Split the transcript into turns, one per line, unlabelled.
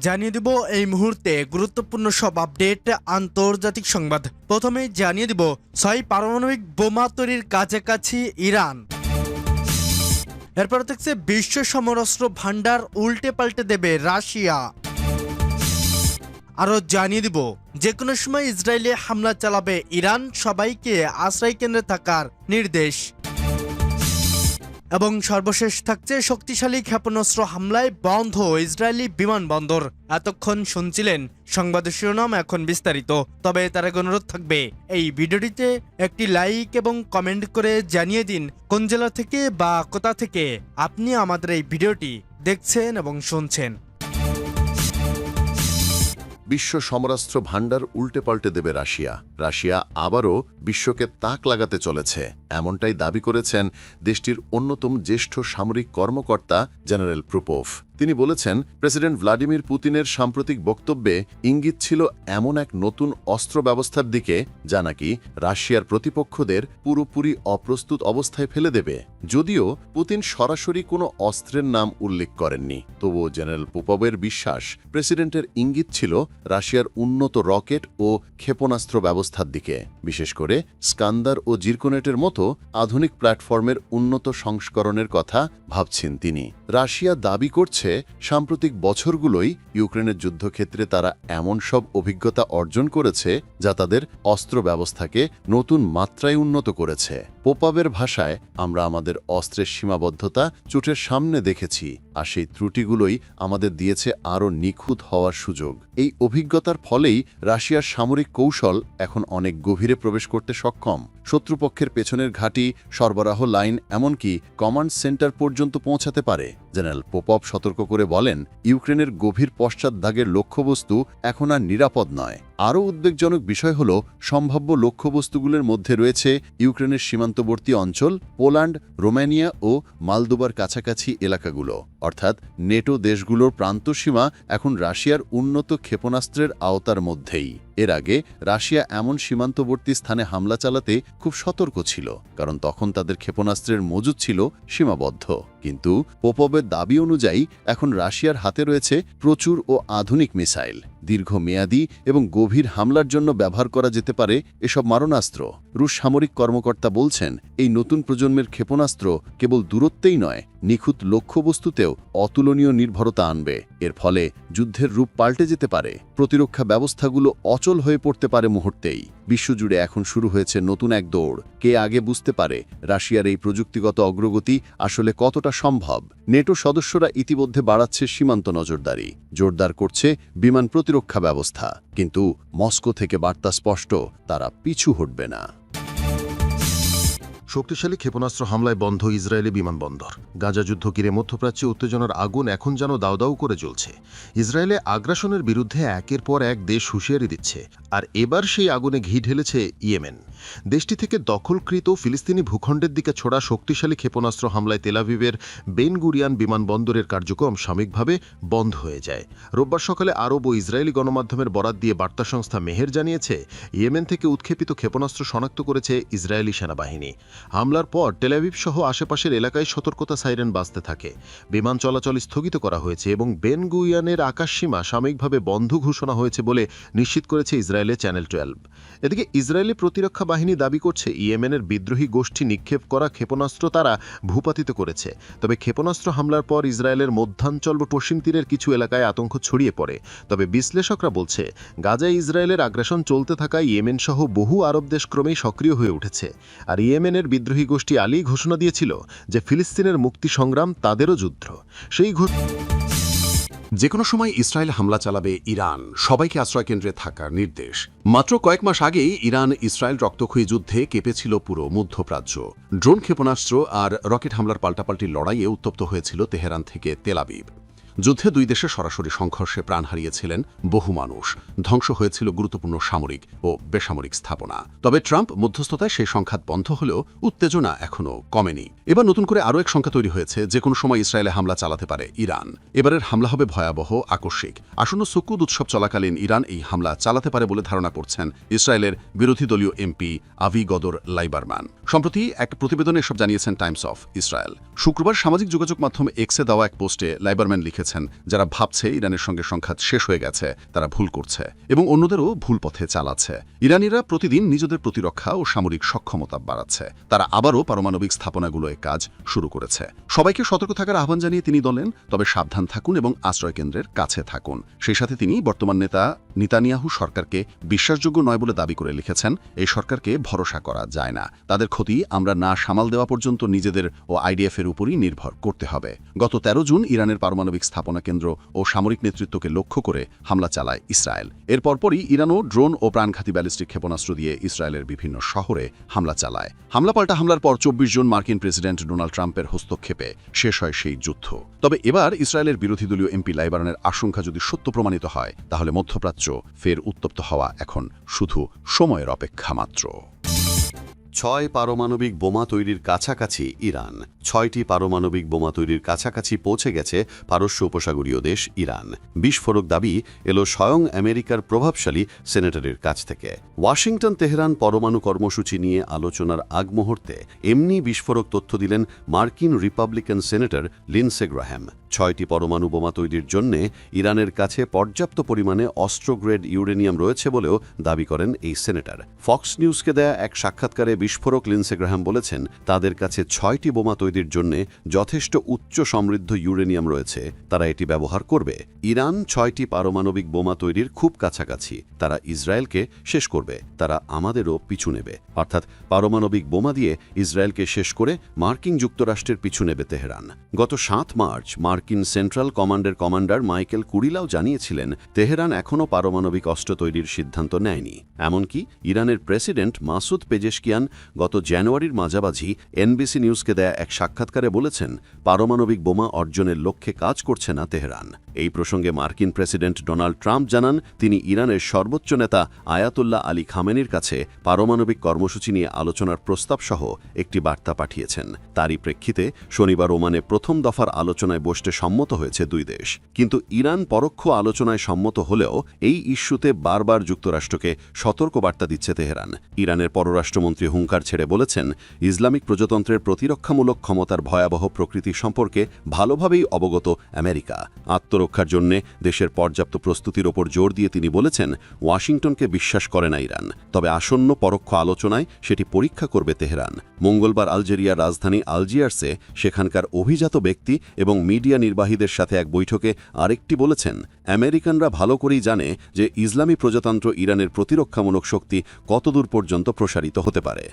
জানিয়ে দিব এই মুহূর্তে গুরুত্বপূর্ণ সব আপডেট আন্তর্জাতিক সংবাদ। প্রথমে জানিয়ে দিব 6 পারমাণবিক বোমা তৈরির কাছাকাছি ইরান। এরপর থাকছে বিশ্ব সমরাস্ত্র ভান্ডার উল্টে পাল্টে দেবে রাশিয়া। আরও জানিয়ে দিব যে কোনো সময় ইসরায়েলে হামলা চালাবে ইরান, সবাইকে আশ্রয় কেন্দ্রে থাকার নির্দেশ। এবং সর্বশেষ থাকছে শক্তিশালী ক্ষেপণাস্ত্র হামলায় বন্ধ ইসরায়েলি বিমানবন্দর। এতক্ষণ শুনছিলেন সংবাদের শিরোনাম, এখন বিস্তারিত। তবে তার আগে অনুরোধ থাকবে এই ভিডিওটিতে একটি লাইক এবং কমেন্ট করে জানিয়ে দিন কোন জেলা থেকে বা কোথা থেকে আপনি আমাদের এই ভিডিওটি দেখছেন এবং শুনছেন।
বিশ্ব সমরাস্ত্র ভান্ডার উল্টে পাল্টে দেবে রাশিয়া। রাশিয়া আবারও বিশ্বকে তাক লাগাতে চলেছে, এমনটাই দাবি করেছেন দেশটির অন্যতম জ্যেষ্ঠ সামরিক কর্মকর্তা জেনারেল প্রুপোভ। তিনি বলেছেন, প্রেসিডেন্ট ভ্লাদিমির পুতিনের সাম্প্রতিক বক্তব্যে ইঙ্গিত ছিল এমন এক নতুন অস্ত্র ব্যবস্থার দিকে যা নাকি রাশিয়ার প্রতিপক্ষদের পুরোপুরি অপ্রস্তুত অবস্থায় ফেলে দেবে। যদিও পুতিন সরাসরি কোনো অস্ত্রের নাম উল্লেখ করেননি, তবুও জেনারেল প্রুপোভের বিশ্বাস প্রেসিডেন্টের ইঙ্গিত ছিল রাশিয়ার উন্নত রকেট ও ক্ষেপণাস্ত্র ব্যবস্থার দিকে, বিশেষ করে স্কান্দার ও জিরকোনেটের মতো আধুনিক প্ল্যাটফর্মের উন্নত সংস্করণের কথা ভাবছেন তিনি। রাশিয়া দাবি করছে সাম্প্রতিক বছরগুলোই ইউক্রেনের যুদ্ধক্ষেত্রে তারা এমন সব অভিজ্ঞতা অর্জন করেছে যা তাদের অস্ত্র ব্যবস্থাকে নতুন মাত্রায় উন্নত করেছে। পোপাবের ভাষায়, আমরা আমাদের অস্ত্রের সীমাবদ্ধতা চোখের সামনে দেখেছি, আর সেই ত্রুটিগুলোই আমাদের দিয়েছে আরও নিখুঁত হওয়ার সুযোগ। এই অভিজ্ঞতার ফলেই রাশিয়ার সামরিক কৌশল এখন অনেক গভীরে প্রবেশ করতে সক্ষম। শত্রুপক্ষের পেছনের ঘাঁটি, সরবরাহ লাইন, এমনকি কমান্ড সেন্টার পর্যন্ত পৌঁছাতে পারে। জেনারেল পোপভ সতর্ক করে বলেন, ইউক্রেনের গভীর পশ্চাৎদাগের লক্ষ্যবস্তু এখন আর নিরাপদ নয়। আরও উদ্বেগজনক বিষয় হল সম্ভাব্য লক্ষ্যবস্তুগুলোর মধ্যে রয়েছে ইউক্রেনের সীমান্তবর্তী অঞ্চল, পোল্যান্ড, রোমানিয়া ও মালদোবার কাছাকাছি এলাকাগুলো, অর্থাৎ নেটো দেশগুলোর প্রান্তসীমা এখন রাশিয়ার উন্নত ক্ষেপণাস্ত্রের আওতার মধ্যেই। এর আগে রাশিয়া এমন সীমান্তবর্তী স্থানে হামলা চালাতে খুব সতর্ক ছিল, কারণ তখন তাদের ক্ষেপণাস্ত্রের মজুদ ছিল সীমাবদ্ধ। কিন্তু পোপভের দাবি অনুযায়ী এখন রাশিয়ার হাতে রয়েছে প্রচুর ও আধুনিক মিসাইল। দীর্ঘমেয়াদী এবং গভীর হামলার জন্য ব্যবহার করা যেতে পারে এসব মারণাস্ত্র। রুশ সামরিক কর্মকর্তা বলছেন, এই নতুন প্রজন্মের ক্ষেপণাস্ত্র কেবল দূরত্বেই নয়, নিখুঁত লক্ষ্যবস্তুতেও অতুলনীয় নির্ভরতা আনবে। এর ফলে যুদ্ধের রূপ পাল্টে যেতে পারে, প্রতিরক্ষা ব্যবস্থাগুলো অচল হয়ে পড়তে পারে মুহূর্তেই। বিশ্বজুড়ে এখন শুরু হয়েছে নতুন এক দৌড়। কে আগে বুঝতে পারে রাশিয়ার এই প্রযুক্তিগত অগ্রগতি আসলে কতটা সম্ভব? নেটো সদস্যরা ইতিমধ্যে বাড়াচ্ছে সীমান্ত নজরদারি, জোরদার করছে বিমান প্রতিরক্ষা ব্যবস্থা। কিন্তু মস্কো থেকে বার্তা স্পষ্ট, তারা পিছু হটবে না।
শক্তিশালী ক্ষেপণাস্ত্র হামলায় বন্ধ ইসরায়েলি বিমানবন্দর। গাজা যুদ্ধ ঘিরে মধ্যপ্রাচ্যে উত্তেজনার আগুন এখন যেন দাউ দাউ করে জ্বলছে। ইসরায়েলে আগ্রাসনের বিরুদ্ধে একের পর এক দেশ হুঁশিয়ারি দিচ্ছে, আর এবার সেই আগুনে ঘি ঢেলেছে ইয়েমেন। দেশটি থেকে দখলকৃত ফিলিস্তিনি ভূখণ্ডের দিকে ছোড়া শক্তিশালী ক্ষেপণাস্ত্র হামলায় তেল আভিভের বেন গুরিয়ান বিমানবন্দরের কার্যক্রম সাময়িকভাবে বন্ধ হয়ে যায়। রোববার সকালে আরব ও ইসরায়েলি গণমাধ্যমের বরাত দিয়ে বার্তা সংস্থা মেহের জানিয়েছে, ইয়েমেন থেকে উৎক্ষেপিত ক্ষেপণাস্ত্র শনাক্ত করেছে ইসরায়েলি সেনাবাহিনী। হামলার পর টেল আভিভ সহ আশেপাশের এলাকায় সতর্কতা সাইরেন বাজতে থাকে। বিমান চলাচল স্থগিত করা হয়েছে এবং বেন গুরিয়ানের আকাশসীমা সাময়িকভাবে বন্ধ ঘোষণা হয়েছে বলে নিশ্চিত করেছে ইসরায়েলের চ্যানেল 12। এদিকে ইসরায়েলি প্রতিরক্ষা বাহিনী দাবি করছে, ইয়েমেনের বিদ্রোহী গোষ্ঠী নিক্ষেপ করা ক্ষেপণাস্ত্র তারা ভূপাতিত করেছে। তবে ক্ষেপণাস্ত্র হামলার পর ইসরায়েলের মধ্যাঞ্চল ও পশ্চিম তীরের কিছু এলাকায় আতঙ্ক ছড়িয়ে পড়ে। তবে বিশ্লেষকরা বলছে, গাজায় ইসরায়েলের আগ্রাসন চলতে থাকায় ইয়েমেন সহ বহু আরব দেশ ক্রমেই সক্রিয় হয়ে উঠেছে। আর ইয়েমেনের বিদ্রোহী গোষ্ঠী আলী ঘোষণা দিয়েছিল যে ফিলিস্তিনের মুক্তি সংগ্রাম তাদেরও যুদ্ধ। সেই
যে কোনো সময় ইসরায়েল হামলা চালাবে ইরান, সবাইকে আশ্রয়কেন্দ্রে থাকার নির্দেশ। মাত্র কয়েক মাস আগেই ইরান ইসরায়েল রক্তক্ষয়ী যুদ্ধে কেঁপেছিল পুরো মধ্যপ্রাচ্য। ড্রোন ক্ষেপণাস্ত্র আর রকেট হামলার পাল্টাপাল্টি লড়াইয়ে উত্তপ্ত হয়েছিল তেহরান থেকে তেল আভিভ। যুদ্ধে দুই দেশের সরাসরি সংঘর্ষে প্রাণ হারিয়েছিলেন বহু মানুষ, ধ্বংস হয়েছিল গুরুত্বপূর্ণ সামরিক ও বেসামরিক স্থাপনা। তবে ট্রাম্প মধ্যস্থতায় সেই সংঘাত বন্ধ হলেও উত্তেজনা এখনও কমেনি। এবার নতুন করে আরও এক সংখ্যা তৈরি হয়েছে, যে কোনো সময় ইসরায়েলে হামলা চালাতে পারে ইরান। এবারের হামলা হবে ভয়াবহ, আকস্মিক। আসন্ন সুকুদ উৎসব চলাকালীন ইরান এই হামলা চালাতে পারে বলে ধারণা করছেন ইসরায়েলের বিরোধী দলীয় এমপি আভি গদর লাইবারম্যান। সম্প্রতি এক প্রতিবেদনে এসব জানিয়েছেন টাইমস অফ ইসরায়েল। শুক্রবার সামাজিক যোগাযোগ মাধ্যম এক্সে দেওয়া এক পোস্টে লাইবারম্যান লিখেছেন, বলেছেন, যারা ভাবছে ইরানের সঙ্গে সংঘাত শেষ হয়ে গেছে তারা ভুল করছে এবং অন্যদেরও ভুল পথে চালাচ্ছে। ইরানিরা প্রতিদিন নিজেদের প্রতিরক্ষা ও সামরিক সক্ষমতা বাড়াচ্ছে। তারা আবারও পারমাণবিক স্থাপনাগুলোয় কাজ শুরু করেছে। সবাইকে সতর্ক থাকার আহ্বান জানিয়ে তিনি বলেন, তবে সাবধান থাকুন এবং আশ্রয়কেন্দ্রের কাছে থাকুন। সেই সাথে তিনি বর্তমান নেতা নেতানিয়াহু সরকারকে বিশ্বাসযোগ্য নয় বলে দাবি করে লিখেছেন, এই সরকারকে ভরসা করা যায় না। তাদের ক্ষতি আমরা না সামাল দেওয়া পর্যন্ত নিজেদের ও আইডিএফের উপরই নির্ভর করতে হবে। গত 13 জুন ইরানের পারমাণবিক স্থাপনা কেন্দ্র ও সামরিক নেতৃত্বকে লক্ষ্য করে হামলা চালায় ইসরায়েল। এর পরপরই ইরানও ড্রোন ও প্রাণঘাতী ব্যালিস্টিক ক্ষেপণাস্ত্র দিয়ে ইসরায়েলের বিভিন্ন শহরে হামলা চালায়। হামলা-পাল্টা হামলার পর 24 জুন মার্কিন প্রেসিডেন্ট ডোনাল্ড ট্রাম্পের হস্তক্ষেপে শেষ হয় সেই যুদ্ধ। তবে এবার ইসরায়েলের বিরোধী দলীয় এমপি লাইবারনের আশঙ্কা যদি সত্য প্রমাণিত হয়, তাহলে মধ্যপ্রাচ্য ফের উত্তপ্ত হওয়া এখন শুধু সময়ের অপেক্ষা মাত্র।
6 পারমাণবিক বোমা তৈরির কাছাকাছি ইরান। 6টি পারমাণবিক বোমা তৈরির কাছাকাছি পৌঁছে গেছে পারস্য উপসাগরীয় দেশ ইরান। বিস্ফোরক দাবি এলো স্বয়ং আমেরিকার প্রভাবশালী সেনেটরের কাছ থেকে। ওয়াশিংটন তেহরান পরমাণু কর্মসূচি নিয়ে আলোচনার আগ মুহূর্তে এমনি বিস্ফোরক তথ্য দিলেন মার্কিন রিপাবলিকান সেনেটর লিন্ডসে গ্রাহাম। 6টি পরমাণু বোমা তৈরির জন্য ইরানের কাছে পর্যাপ্ত পরিমাণে অস্ত্রগ্রেড ইউরেনিয়াম রয়েছে বলেও দাবি করেন এই সেনেটর। ফক্স নিউজকে দেয়া এক সাক্ষাৎকারে বিস্ফোরক লিন্ডসে গ্রাহাম বলেছেন, তাদের কাছে 6টি বোমা তৈরির জন্য যথেষ্ট উচ্চ সমৃদ্ধ ইউরেনিয়াম রয়েছে, তারা এটি ব্যবহার করবে। ইরান 6টি পারমাণবিক বোমা তৈরির খুব কাছাকাছি। তারা ইসরায়েলকে শেষ করবে, তারা আমাদেরও পিছু নেবে। অর্থাৎ পারমাণবিক বোমা দিয়ে ইসরায়েলকে শেষ করে মার্কিন যুক্তরাষ্ট্রের পিছু নেবে তেহরান। গত 7 মার্চ মার্কিন সেন্ট্রাল কমান্ডের কমান্ডার মাইকেল কুরিলাও জানিয়েছিলেন, তেহরান এখনও পারমাণবিক অস্ত্র তৈরির সিদ্ধান্ত নেয়নি। এমনকি ইরানের প্রেসিডেন্ট মাসুদ পেজেশকিয়ান গত জানুয়ারির মাঝামাঝি এনবিসি নিউজকে দেয়া এক সাক্ষাৎকারে বলেছেন, পারমাণবিক বোমা অর্জনের লক্ষ্যে কাজ করছে না তেহরান। এই প্রসঙ্গে মার্কিন প্রেসিডেন্ট ডোনাল্ড ট্রাম্প জানান, তিনি ইরানের সর্বোচ্চ নেতা আয়াতুল্লাহ আলী খামেনির কাছে পারমাণবিক কর্মসূচি নিয়ে আলোচনার প্রস্তাব সহ একটি বার্তা পাঠিয়েছেন। তারই প্রেক্ষিতে শনিবার ওমানে প্রথম দফার আলোচনায় বসতে সম্মত হয়েছে দুই দেশ। কিন্তু ইরান পরোক্ষ আলোচনায় সম্মত হলেও এই ইস্যুতে বারবার যুক্তরাষ্ট্রকে সতর্ক বার্তা দিচ্ছে তেহরান। ইরানের পররাষ্ট্রমন্ত্রী হুঙ্কার ছেড়ে বলেছেন, ইসলামিক প্রজাতন্ত্রের প্রতিরক্ষামূলক ক্ষমতার ভয়াবহ প্রকৃতি সম্পর্কে ভালোভাবেই অবগত আমেরিকা। আত্মরক্ষার জন্য দেশের পর্যাপ্ত প্রস্তুতির ওপর জোর দিয়ে তিনি বলেছেন, ওয়াশিংটনকে বিশ্বাস করে না ইরান, তবে আসন্ন পরোক্ষ আলোচনায় সেটি পরীক্ষা করবে তেহরান। মঙ্গলবার আলজেরিয়ার রাজধানী আলজিয়ার্সে সেখানকার অভিজাত ব্যক্তি এবং মিডিয়া নির্বাহীদের সাথে এক বৈঠকে আরেকটি বলেছেন, আমেরিকানরা ভালো করেই জানে যে ইসলামী প্রজাতন্ত্র ইরানের প্রতিরক্ষামূলক শক্তি কতদূর পর্যন্ত প্রসারিত হতে পারে।